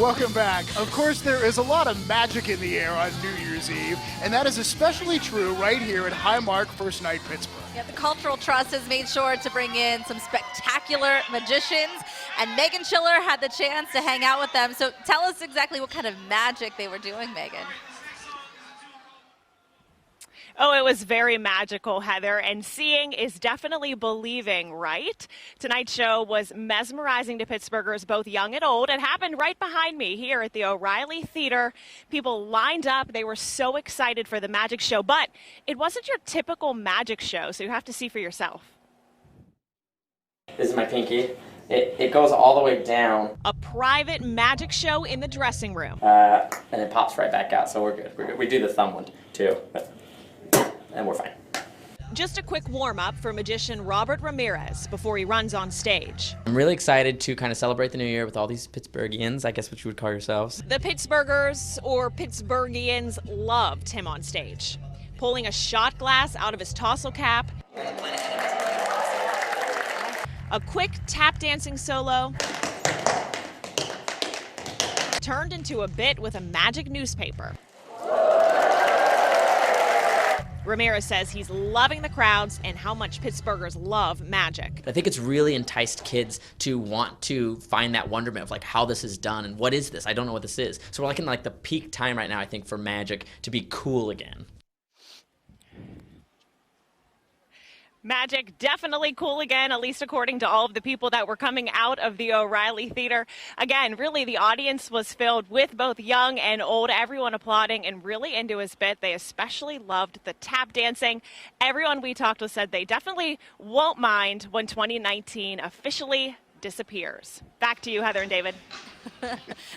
Welcome back. Of course, there is a lot of magic in the air on New Year's Eve, and that is especially true right here at Highmark First Night Pittsburgh. Yeah, the Cultural Trust has made sure to bring in some spectacular magicians, and Meghan Schiller had the chance to hang out with them. So tell us exactly what kind of magic they were doing, Meghan. Oh, it was very magical, Heather, and seeing is definitely believing, right? Tonight's show was mesmerizing to Pittsburghers, both young and old. It happened right behind me here at the O'Reilly Theater. People lined up. They were so excited for the magic show, but it wasn't your typical magic show, so you have to see for yourself. This is my pinky. It goes all the way down. A private magic show in the dressing room. And it pops right back out, so we're good. We're good. We do the thumb one, too. And we're fine. Just a quick warm-up for magician Robert Ramirez before he runs on stage. I'm really excited to kind of celebrate the new year with all these Pittsburghians, I guess what you would call yourselves. The Pittsburghers, or Pittsburghians, loved him on stage. Pulling a shot glass out of his tassel cap. A quick tap dancing solo. Turned into a bit with a magic newspaper. Ramirez says he's loving the crowds and how much Pittsburghers love magic. I think it's really enticed kids to want to find that wonderment of like how this is done and what is this? I don't know what this is. So we're like in like the peak time right now, I think, for magic to be cool again. Magic definitely cool again, at least according to all of the people that were coming out of the O'Reilly Theater. Again, really the audience was filled with both young and old, everyone applauding and really into his bit. They especially loved the tap dancing. Everyone we talked with said they definitely won't mind when 2019 officially disappears. Back to you, Heather and David.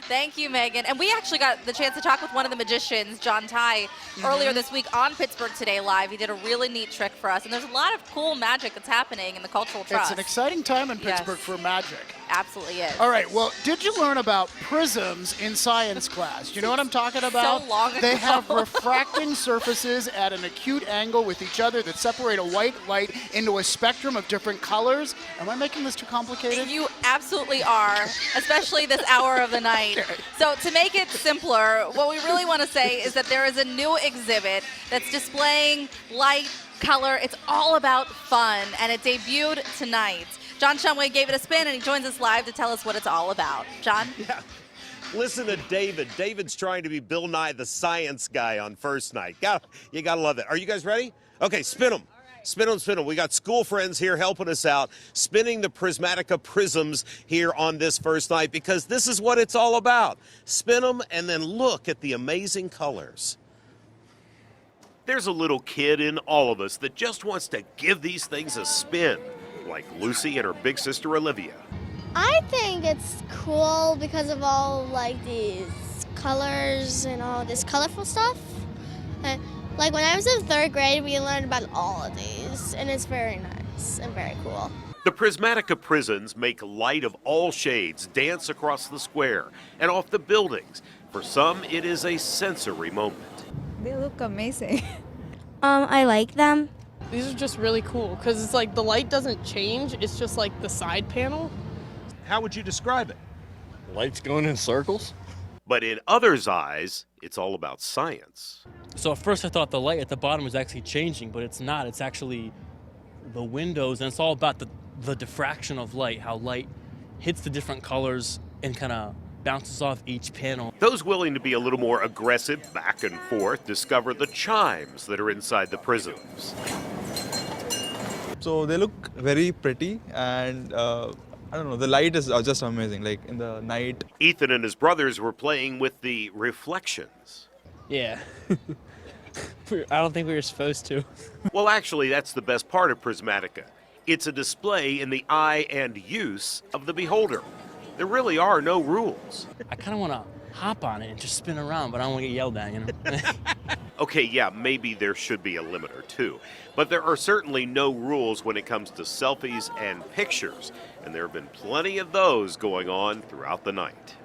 Thank you, Meghan. And we actually got the chance to talk with one of the magicians, John Ty, earlier this week on Pittsburgh Today Live. He did a really neat trick for us. And there's a lot of cool magic that's happening in the Cultural Trust. It's an exciting time in Pittsburgh for magic. Absolutely is. All right, well, did you learn about prisms in science class? Do you know what I'm talking about? So long ago. They have refracting surfaces at an acute angle with each other that separate a white light into a spectrum of different colors. Am I making this too complicated? You absolutely are, especially this hour of the night. So to make it simpler, what we really want to say is that there is a new exhibit that's displaying light, color. It's all about fun, and it debuted tonight. John Shumway gave it a spin, and he joins us live to tell us what it's all about. John? Yeah. Listen to David. David's trying to be Bill Nye the Science Guy on first night. You gotta love it. Are you guys ready? Okay, spin them. Spin them, spin them. We got school friends here helping us out, spinning the Prismatica prisms here on this first night, because this is what it's all about. Spin them and then look at the amazing colors. There's a little kid in all of us that just wants to give these things a spin, like Lucy and her big sister Olivia. I think it's cool because of all like these colors and all this colorful stuff. Like when I was in 3rd grade, we learned about all of these, and it's very nice and very cool. The Prismatica prisms make light of all shades dance across the square and off the buildings. For some, it is a sensory moment. They look amazing. I like them. These are just really cool because it's like the light doesn't change, it's just like the side panel. How would you describe it? Lights going in circles. But in others' eyes, it's all about science. So at first I thought the light at the bottom was actually changing, but it's not. It's actually the windows, and it's all about the diffraction of light, how light hits the different colors and kind of bounces off each panel. Those willing to be a little more aggressive back and forth discover the chimes that are inside the prisms. So they look very pretty, and I don't know, the light is just amazing, like in the night. Ethan and his brothers were playing with the reflections. Yeah. I don't think we were supposed to. Well, actually, that's the best part of Prismatica. It's a display in the eye and use of the beholder. There really are no rules. I kind of want to hop on it and just spin around, but I don't want to get yelled at, you know? Okay, yeah, maybe there should be a limit or two. But there are certainly no rules when it comes to selfies and pictures. And there have been plenty of those going on throughout the night.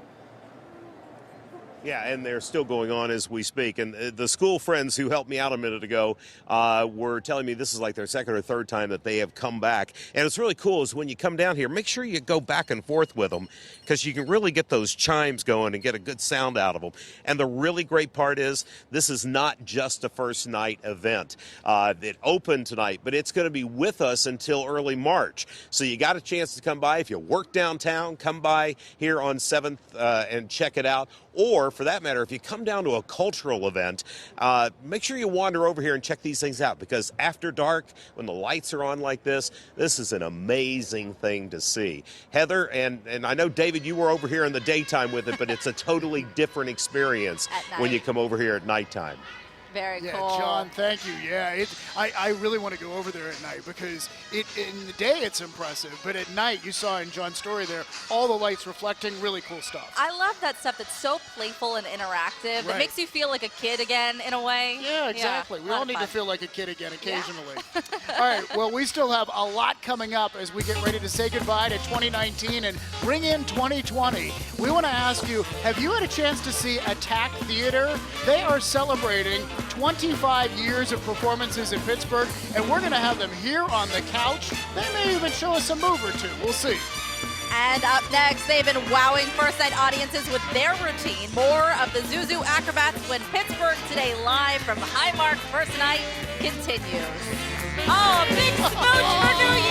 Yeah, and they're still going on as we speak. And the school friends who helped me out a minute ago were telling me this is like their second or third time that they have come back. And it's really cool is when you come down here, make sure you go back and forth with them because you can really get those chimes going and get a good sound out of them. And the really great part is this is not just a first night event. It opened tonight, but it's going to be with us until early March. So you got a chance to come by. If you work downtown, come by here on 7th and check it out. Or, for that matter, if you come down to a cultural event, make sure you wander over here and check these things out because after dark, when the lights are on like this is an amazing thing to see. Heather, and I know, David, you were over here in the daytime with it, but it's a totally different experience when you come over here at nighttime. Very yeah, cool. John, thank you. Yeah, I really want to go over there at night because in the day it's impressive, but at night, you saw in John's story there, all the lights reflecting, really cool stuff. I love that stuff that's so playful and interactive. Right. It makes you feel like a kid again in a way. Yeah, exactly. We all need to feel like a kid again occasionally. Yeah. All right, well, we still have a lot coming up as we get ready to say goodbye to 2019 and bring in 2020. We want to ask you, have you had a chance to see Attack Theater? They are celebrating 25 years of performances in Pittsburgh, and we're going to have them here on the couch. They may even show us a move or two. We'll see. And up next, they've been wowing first-night audiences with their routine. More of the ZUZU Acrobats when Pittsburgh Today live from Highmark First Night continues. Oh, big smooch for New Year!